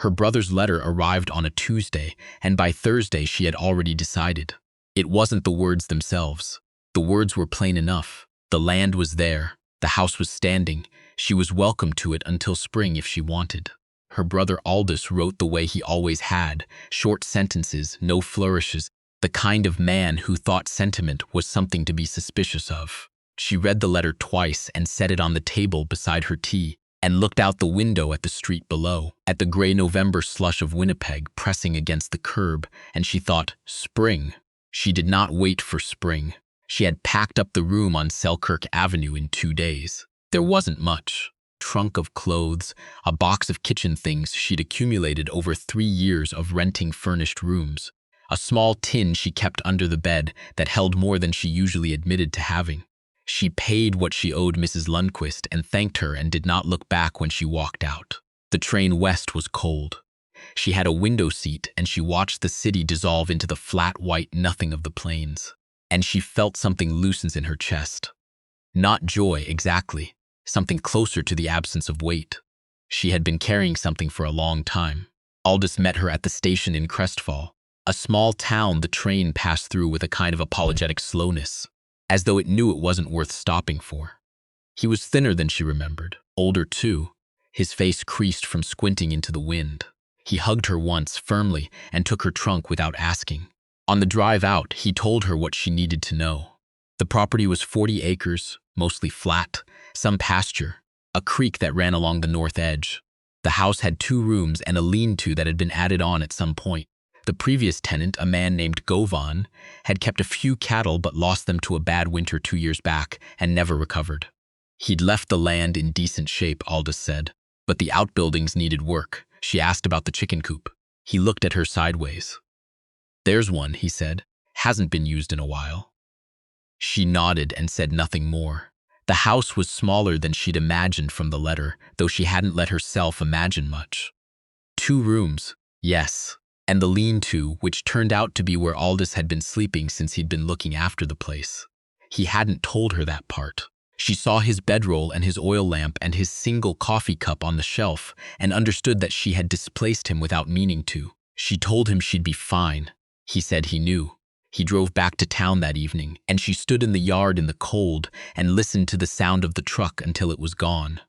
Her brother's letter arrived on a Tuesday, and by Thursday she had already decided. It wasn't the words themselves. The words were plain enough. The land was there. The house was standing. She was welcome to it until spring if she wanted. Her brother Aldous wrote the way he always had, short sentences, no flourishes, the kind of man who thought sentiment was something to be suspicious of. She read the letter twice and set it on the table beside her tea, and looked out the window at the street below, at the gray November slush of Winnipeg pressing against the curb, and she thought, spring. She did not wait for spring. She had packed up the room on Selkirk Avenue in 2 days. There wasn't much. Trunk of clothes, a box of kitchen things she'd accumulated over 3 years of renting furnished rooms, a small tin she kept under the bed that held more than she usually admitted to having. She paid what she owed Mrs. Lundquist and thanked her and did not look back when she walked out. The train west was cold. She had a window seat and she watched the city dissolve into the flat white nothing of the plains. And she felt something loosens in her chest. Not joy, exactly. Something closer to the absence of weight. She had been carrying something for a long time. Aldous met her at the station in Crestfall, a small town the train passed through with a kind of apologetic slowness, as though it knew it wasn't worth stopping for. He was thinner than she remembered, older too, his face creased from squinting into the wind. He hugged her once, firmly, and took her trunk without asking. On the drive out, he told her what she needed to know. The property was 40 acres, mostly flat, some pasture, a creek that ran along the north edge. The house had 2 rooms and a lean-to that had been added on at some point. The previous tenant, a man named Govan, had kept a few cattle but lost them to a bad winter 2 years back and never recovered. He'd left the land in decent shape, Aldous said, but the outbuildings needed work. She asked about the chicken coop. He looked at her sideways. "There's one," he said. "Hasn't been used in a while." She nodded and said nothing more. The house was smaller than she'd imagined from the letter, though she hadn't let herself imagine much. 2 rooms, yes, and the lean-to, which turned out to be where Aldous had been sleeping since he'd been looking after the place. He hadn't told her that part. She saw his bedroll and his oil lamp and his single coffee cup on the shelf and understood that she had displaced him without meaning to. She told him she'd be fine. He said he knew. He drove back to town that evening, and she stood in the yard in the cold and listened to the sound of the truck until it was gone.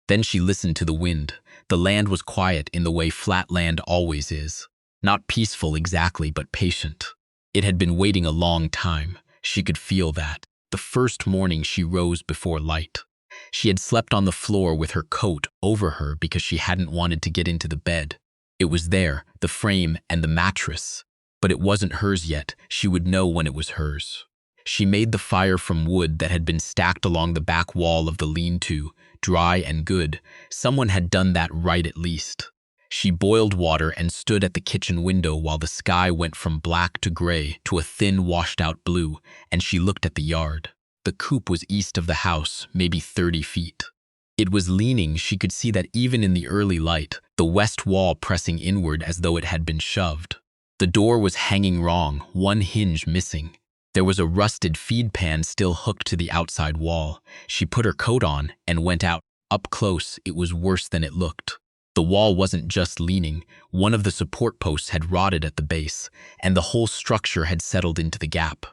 Then she listened to the wind. The land was quiet in the way flat land always is. Not peaceful exactly, but patient. It had been waiting a long time. She could feel that. The first morning she rose before light. She had slept on the floor with her coat over her because she hadn't wanted to get into the bed. It was there, the frame and the mattress. But it wasn't hers yet. She would know when it was hers. She made the fire from wood that had been stacked along the back wall of the lean-to, dry and good. Someone had done that right at least. She boiled water and stood at the kitchen window while the sky went from black to gray to a thin washed-out blue, and she looked at the yard. The coop was east of the house, maybe 30 feet. It was leaning. She could see that even in the early light, the west wall pressing inward as though it had been shoved. The door was hanging wrong, one hinge missing. There was a rusted feed pan still hooked to the outside wall. She put her coat on and went out. Up close, it was worse than it looked. The wall wasn't just leaning. One of the support posts had rotted at the base, and the whole structure had settled into the gap.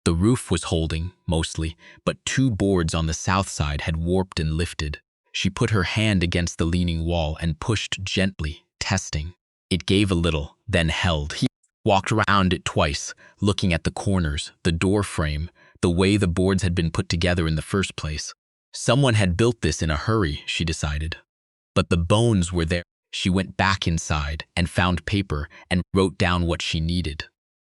The roof was holding, mostly, but 2 boards on the south side had warped and lifted. She put her hand against the leaning wall and pushed gently, testing. It gave a little, then held. He walked around it twice, looking at the corners, the door frame, the way the boards had been put together in the first place. Someone had built this in a hurry, she decided. But the bones were there. She went back inside and found paper and wrote down what she needed.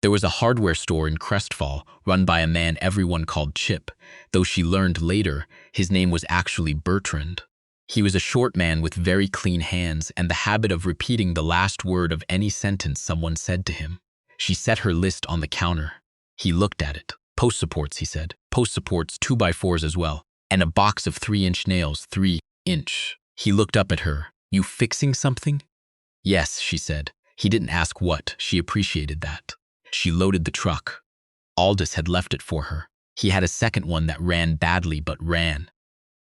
There was a hardware store in Crestfall run by a man everyone called Chip, though she learned later his name was actually Bertrand. He was a short man with very clean hands and the habit of repeating the last word of any sentence someone said to him. She set her list on the counter. He looked at it. "Post supports," he said. "Post supports, 2x4s as well, and a box of 3-inch nails, 3-inch. He looked up at her. "You fixing something?" "Yes," she said. He didn't ask what. She appreciated that. She loaded the truck. Aldous had left it for her. He had a second one that ran badly but ran,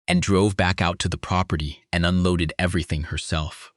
and drove back out to the property and unloaded everything herself.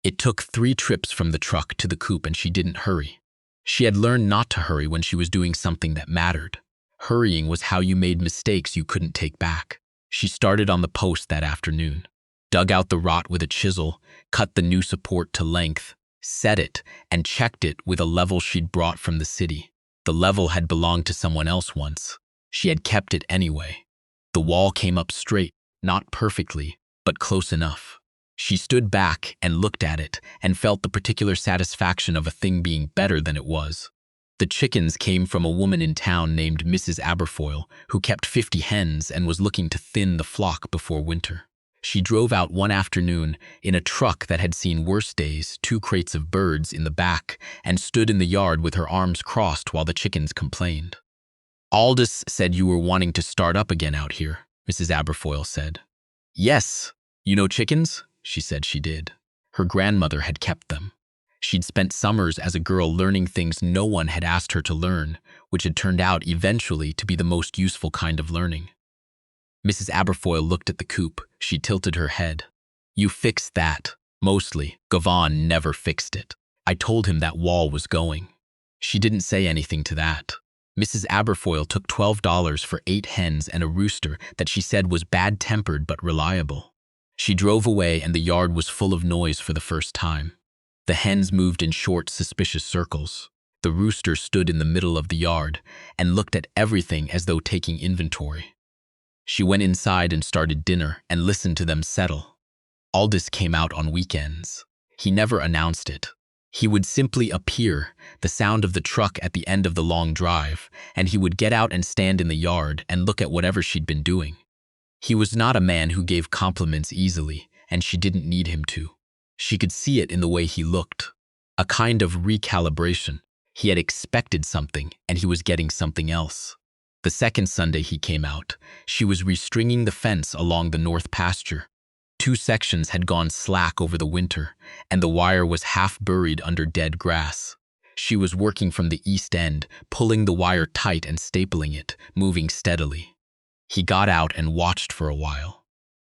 It took 3 trips from the truck to the coop and she didn't hurry. She had learned not to hurry when she was doing something that mattered. Hurrying was how you made mistakes you couldn't take back. She started on the post that afternoon, dug out the rot with a chisel, cut the new support to length, set it, and checked it with a level she'd brought from the city. The level had belonged to someone else once. She had kept it anyway. The wall came up straight, not perfectly, but close enough. She stood back and looked at it and felt the particular satisfaction of a thing being better than it was. The chickens came from a woman in town named Mrs. Aberfoyle, who kept 50 hens and was looking to thin the flock before winter. She drove out one afternoon in a truck that had seen worse days, 2 crates of birds in the back, and stood in the yard with her arms crossed while the chickens complained. "Aldous said you were wanting to start up again out here," Mrs. Aberfoyle said. "Yes. You know chickens?" She said she did. Her grandmother had kept them. She'd spent summers as a girl learning things no one had asked her to learn, which had turned out eventually to be the most useful kind of learning. Mrs. Aberfoyle looked at the coop. She tilted her head. "You fixed that. Mostly. Gavon never fixed it. I told him that wall was going." She didn't say anything to that. Mrs. Aberfoyle took $12 for 8 hens and a rooster that she said was bad-tempered but reliable. She drove away and the yard was full of noise for the first time. The hens moved in short, suspicious circles. The rooster stood in the middle of the yard and looked at everything as though taking inventory. She went inside and started dinner and listened to them settle. Aldous came out on weekends. He never announced it. He would simply appear, the sound of the truck at the end of the long drive, and he would get out and stand in the yard and look at whatever she'd been doing. He was not a man who gave compliments easily, and she didn't need him to. She could see it in the way he looked. A kind of recalibration. He had expected something, and he was getting something else. The second Sunday he came out, she was restringing the fence along the north pasture. 2 sections had gone slack over the winter, and the wire was half buried under dead grass. She was working from the east end, pulling the wire tight and stapling it, moving steadily. He got out and watched for a while.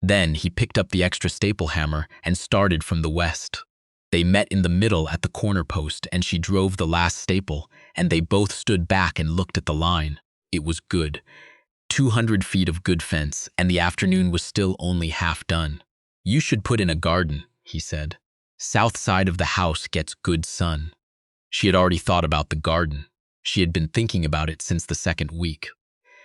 Then he picked up the extra staple hammer and started from the west. They met in the middle at the corner post and she drove the last staple, and they both stood back and looked at the line. It was good. 200 feet of good fence, and the afternoon was still only half done. "You should put in a garden," he said. "South side of the house gets good sun." She had already thought about the garden. She had been thinking about it since the second week.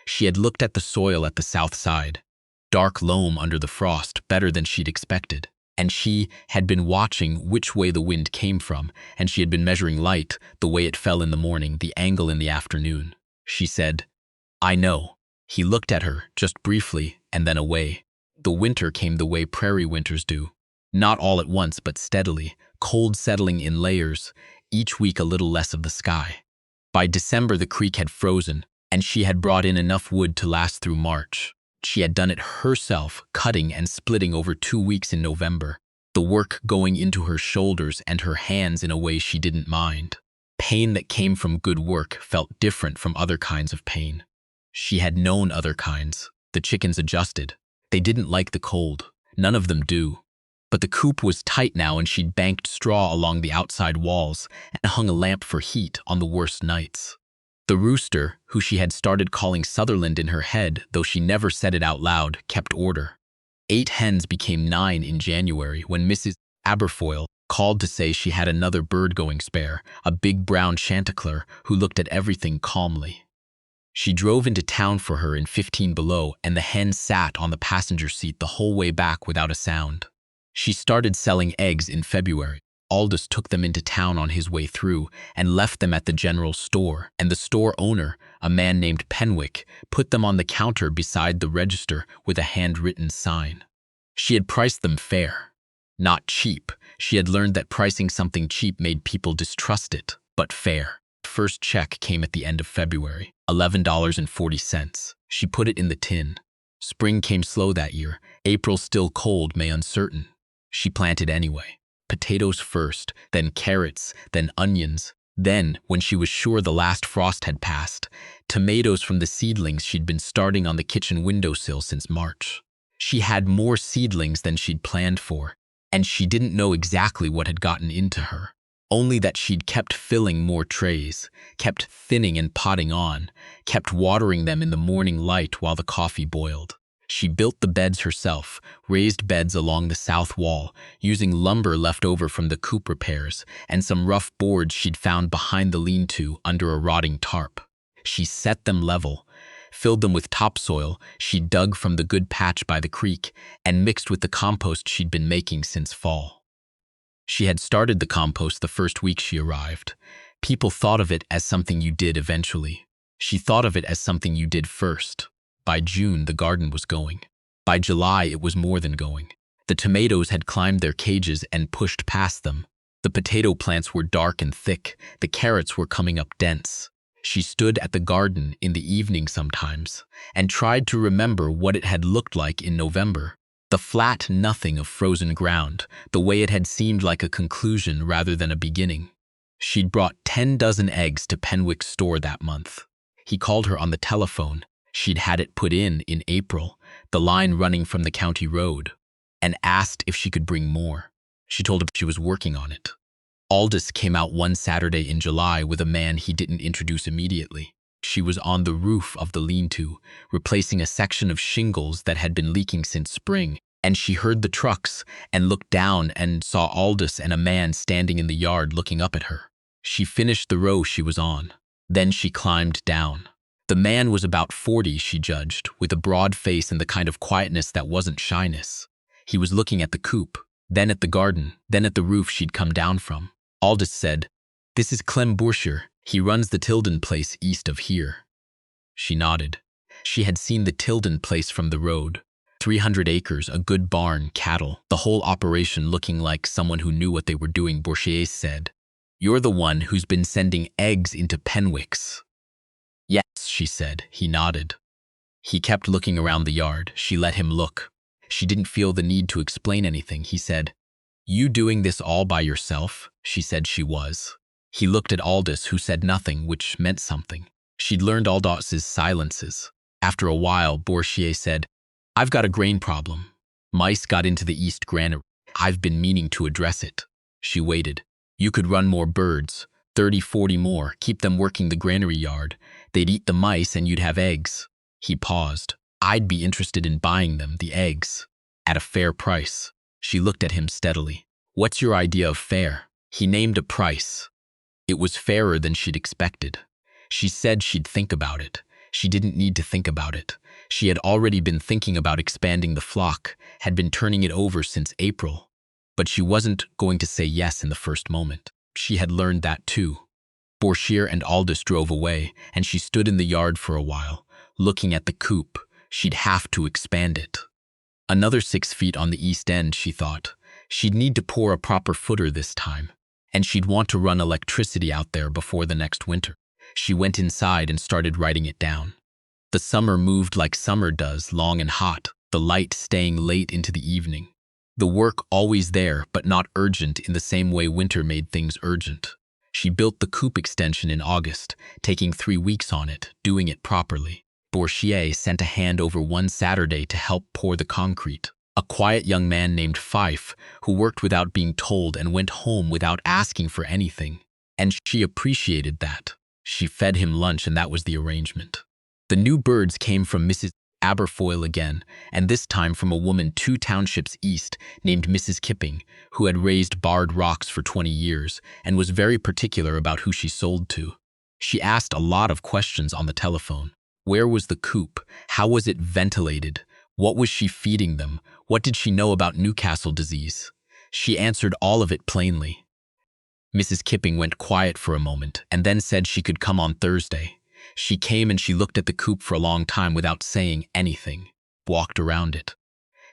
She had looked at the soil at the south side. Dark loam under the frost, better than she'd expected. And she had been watching which way the wind came from, and she had been measuring light, the way it fell in the morning, the angle in the afternoon. She said, "I know." He looked at her, just briefly, and then away. The winter came the way prairie winters do. Not all at once, but steadily, cold settling in layers, each week a little less of the sky. By December the creek had frozen, and she had brought in enough wood to last through March. She had done it herself, cutting and splitting over 2 weeks in November, the work going into her shoulders and her hands in a way she didn't mind. Pain that came from good work felt different from other kinds of pain. She had known other kinds. The chickens adjusted. They didn't like the cold. None of them do. But the coop was tight now and she'd banked straw along the outside walls and hung a lamp for heat on the worst nights. The rooster, who she had started calling Sutherland in her head, though she never said it out loud, kept order. 8 hens became 9 in January when Mrs. Aberfoyle called to say she had another bird going spare, a big brown chanticleer who looked at everything calmly. She drove into town for her in 15 below, and the hen sat on the passenger seat the whole way back without a sound. She started selling eggs in February. Aldous took them into town on his way through and left them at the general store, and the store owner, a man named Penwick, put them on the counter beside the register with a handwritten sign. She had priced them fair. Not cheap. She had learned that pricing something cheap made people distrust it, but fair. First check came at the end of February, $11.40. She put it in the tin. Spring came slow that year. April still cold, May uncertain. She planted anyway. Potatoes first, then carrots, then onions. Then, when she was sure the last frost had passed, tomatoes from the seedlings she'd been starting on the kitchen windowsill since March. She had more seedlings than she'd planned for, and she didn't know exactly what had gotten into her. Only that she'd kept filling more trays, kept thinning and potting on, kept watering them in the morning light while the coffee boiled. She built the beds herself, raised beds along the south wall, using lumber left over from the coop repairs and some rough boards she'd found behind the lean-to under a rotting tarp. She set them level, filled them with topsoil she'd dug from the good patch by the creek, and mixed with the compost she'd been making since fall. She had started the compost the first week she arrived. People thought of it as something you did eventually. She thought of it as something you did first. By June, the garden was going. By July, it was more than going. The tomatoes had climbed their cages and pushed past them. The potato plants were dark and thick. The carrots were coming up dense. She stood at the garden in the evening sometimes and tried to remember what it had looked like in November. The flat nothing of frozen ground, the way it had seemed like a conclusion rather than a beginning. She'd brought 10 dozen eggs to Penwick's store that month. He called her on the telephone. She'd had it put in April, the line running from the county road, and asked if she could bring more. She told him she was working on it. Aldous came out one Saturday in July with a man he didn't introduce immediately. She was on the roof of the lean-to, replacing a section of shingles that had been leaking since spring, and she heard the trucks and looked down and saw Aldous and a man standing in the yard looking up at her. She finished the row she was on. Then she climbed down. The man was about 40, she judged, with a broad face and the kind of quietness that wasn't shyness. He was looking at the coop, then at the garden, then at the roof she'd come down from. Aldous said, "This is Clem Bourchier. He runs the Tilden place east of here." She nodded. She had seen the Tilden place from the road. 300 acres, a good barn, cattle, the whole operation looking like someone who knew what they were doing. Bourchier said, "You're the one who's been sending eggs into Penwick's." "Yes," she said. He nodded. He kept looking around the yard. She let him look. She didn't feel the need to explain anything. He said, "You doing this all by yourself?" She said she was. He looked at Aldous, who said nothing, which meant something. She'd learned Aldous's silences. After a while, Bourchier said, "I've got a grain problem. Mice got into the east granary. I've been meaning to address it." She waited. "You could run more birds, 30, 40 more, keep them working the granary yard. They'd eat the mice and you'd have eggs." He paused. "I'd be interested in buying them, the eggs, at a fair price." She looked at him steadily. "What's your idea of fair?" He named a price. It was fairer than she'd expected. She said she'd think about it. She didn't need to think about it. She had already been thinking about expanding the flock, had been turning it over since April. But she wasn't going to say yes in the first moment. She had learned that too. Bourchier and Aldous drove away, and she stood in the yard for a while, looking at the coop. She'd have to expand it. Another 6 feet on the east end, she thought. She'd need to pour a proper footer this time, and she'd want to run electricity out there before the next winter. She went inside and started writing it down. The summer moved like summer does, long and hot, the light staying late into the evening. The work always there, but not urgent in the same way winter made things urgent. She built the coop extension in August, taking 3 weeks on it, doing it properly. Bourchier sent a hand over one Saturday to help pour the concrete. A quiet young man named Fife, who worked without being told and went home without asking for anything. And she appreciated that. She fed him lunch, and that was the arrangement. The new birds came from Mrs. Aberfoyle again, and this time from a woman 2 townships east named Mrs. Kipping, who had raised barred rocks for 20 years and was very particular about who she sold to. She asked a lot of questions on the telephone. Where was the coop? How was it ventilated? What was she feeding them? What did she know about Newcastle disease? She answered all of it plainly. Mrs. Kipping went quiet for a moment and then said she could come on Thursday. She came and she looked at the coop for a long time without saying anything, walked around it.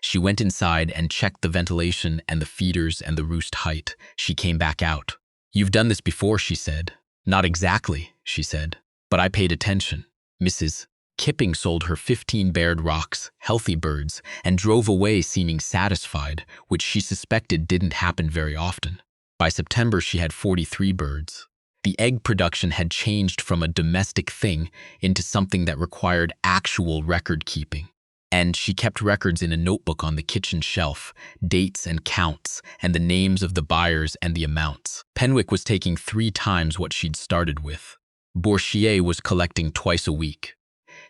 She went inside and checked the ventilation and the feeders and the roost height. She came back out. "You've done this before," she said. "Not exactly," she said, "but I paid attention." Mrs. Kipping sold her 15 bared rocks, healthy birds, and drove away seeming satisfied, which she suspected didn't happen very often. By September, she had 43 birds. The egg production had changed from a domestic thing into something that required actual record keeping. And she kept records in a notebook on the kitchen shelf, dates and counts, and the names of the buyers and the amounts. Penwick was taking 3 times what she'd started with. Bourchier was collecting twice a week.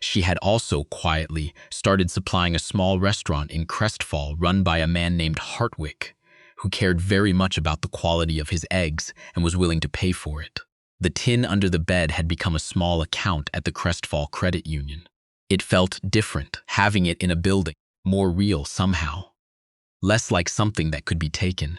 She had also, quietly, started supplying a small restaurant in Crestfall run by a man named Hartwick, who cared very much about the quality of his eggs and was willing to pay for it. The tin under the bed had become a small account at the Crestfall Credit Union. It felt different, having it in a building, more real somehow. Less like something that could be taken.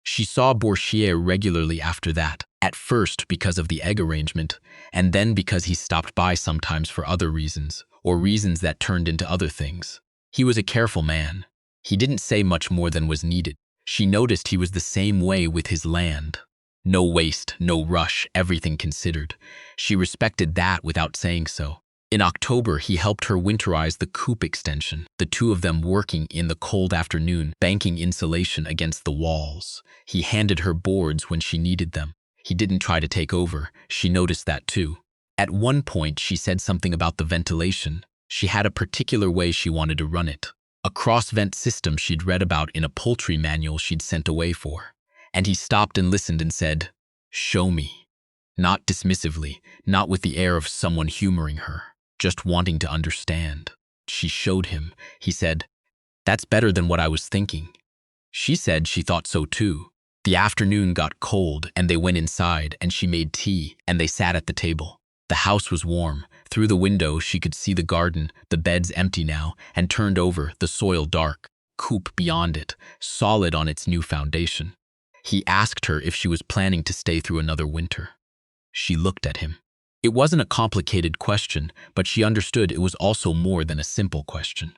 She saw Bourchier regularly after that, at first because of the egg arrangement, and then because he stopped by sometimes for other reasons, or reasons that turned into other things. He was a careful man. He didn't say much more than was needed. She noticed he was the same way with his land. No waste, no rush, everything considered. She respected that without saying so. In October, he helped her winterize the coop extension, the two of them working in the cold afternoon, banking insulation against the walls. He handed her boards when she needed them. He didn't try to take over. She noticed that too. At one point, she said something about the ventilation. She had a particular way she wanted to run it. A cross-vent system she'd read about in a poultry manual she'd sent away for. And he stopped and listened and said, "Show me." Not dismissively, not with the air of someone humoring her. Just wanting to understand. She showed him. He said, "That's better than what I was thinking." She said she thought so too. The afternoon got cold and they went inside and she made tea and they sat at the table. The house was warm. Through the window she could see the garden, the beds empty now and turned over, the soil dark, coop beyond it, solid on its new foundation. He asked her if she was planning to stay through another winter. She looked at him. It wasn't a complicated question, but she understood it was also more than a simple question.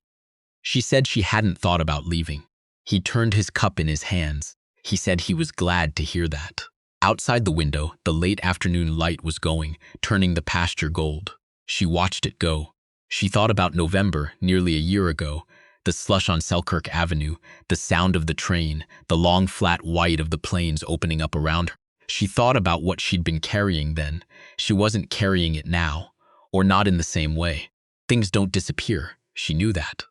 She said she hadn't thought about leaving. He turned his cup in his hands. He said he was glad to hear that. Outside the window, the late afternoon light was going, turning the pasture gold. She watched it go. She thought about November, nearly a year ago, the slush on Selkirk Avenue, the sound of the train, the long flat white of the plains opening up around her. She thought about what she'd been carrying then. She wasn't carrying it now, or not in the same way. Things don't disappear, she knew that.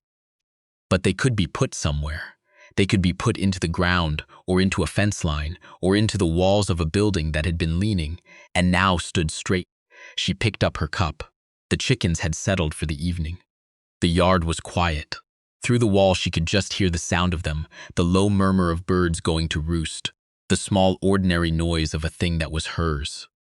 But they could be put somewhere. They could be put into the ground, or into a fence line, or into the walls of a building that had been leaning, and now stood straight. She picked up her cup. The chickens had settled for the evening. The yard was quiet. Through the wall she could just hear the sound of them, the low murmur of birds going to roost, the small ordinary noise of a thing that was hers.